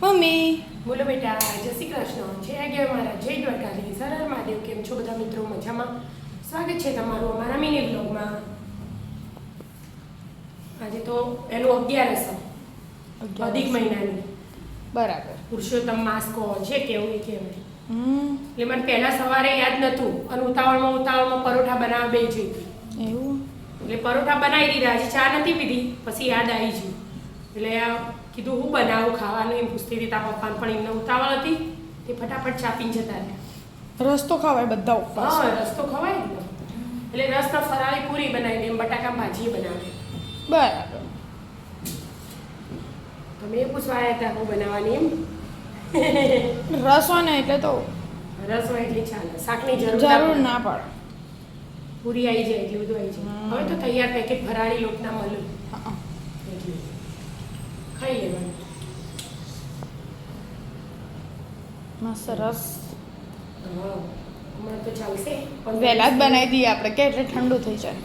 Mummy બોલો બેટા, જય શ્રી કૃષ્ણ, જય આગળ મારા, જય દ્વારકાધીશ, હર હર મહાદેવ. કેમ છો બધા મિત્રો? મજામાં? સ્વાગત છે તમારું અમારા મિની બ્લોગમાં. આજે તો એનું 11 અધિક મહિનાની બરાબર. પુરુષોત્તમ માસ કહો, જે કેવું એ કહેવાય. એટલે મને પહેલા સવારે યાદ નહોતું અને ઉતાવળમાં પરોઠા બનાવવા બેસી હતી. એવું? એટલે પરોઠા બનાવી દીધા, આજે ચા નથી પીધી, પછી યાદ આવી ગયું. એટલે કીધું હું બનાવું ખાવાનું એમ પૂછતી હતી. તારા પપ્પાને પણ એમને ઉતાવળ હતી, તે ફટાફટ ચાપીને જતા રહ્યા. રસ તો ખવાય બધા ઉપવાસ. હા, રસ તો ખવાય ને. એટલે રસના ફરાળી પૂરી બનાવી, એમ બટાકા ભાજી બનાવે. બરાબર. તમે એ પૂછવા આવ્યા હતા હું બનાવવાની એમ? રસ હોય ને એટલે તો રસ હોય એટલે ચાલે, શાકની જરૂર ના પડે. પૂરી આવી જાય એટલે બધું આવી જાય. હવે તો તૈયાર પેકેટ ફરાળી લોટના મળે હા. એટલે ખાઈ લેવાનું. મસ્ત રસ હા, હમણાં તો ચાલશે. વહેલા જ બનાવી દઈએ આપણે કે એટલે ઠંડુ થઈ જાય.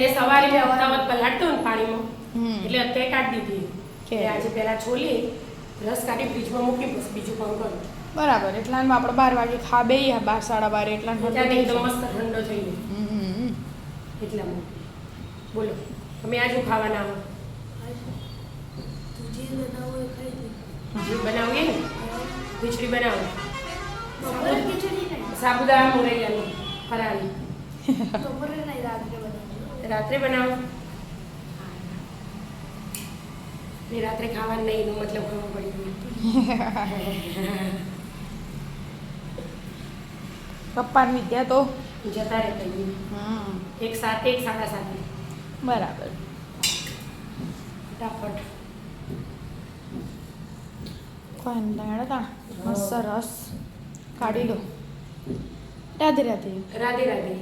એ સવારે મેં અવતાવત પલાળતો ને પાણીમાં, હમ. એટલે અત્યારે કાઢી દીધી. એટલે આજે પહેલા છોલી રસ કાઢી ફ્રીજમાં મૂકી, પછી બીજું કામ કરું. બરાબર. એટલામાં આપણે 12 વાગે ખા બેહીએ, 12 સાડા 12 એટલામાં ઠંડુ થઈ એકદમ જાય. મસ્ત ઠંડો થઈ ગયો. એટલા માટે બોલો, તમે આજુ ખાવાના આવો? જે બનાવીએ ને ખીચડી બનાવો, સાબુદાણા મોરૈયાની ફરાળી રાત્રે બનાવો. ને રાત્રે ખાવાનું નહીં એનો મતલબ ખબર પડી ગયો. પપ્પાની વિદ્યા તો જતા રહેતા એ. એક સાથે, એક સાડા સાથે. બરાબર. ફટાફટ કોઈ દાણા મસ્ત રસ કાઢી લો. રાધે રાધે. રાધે રાધે.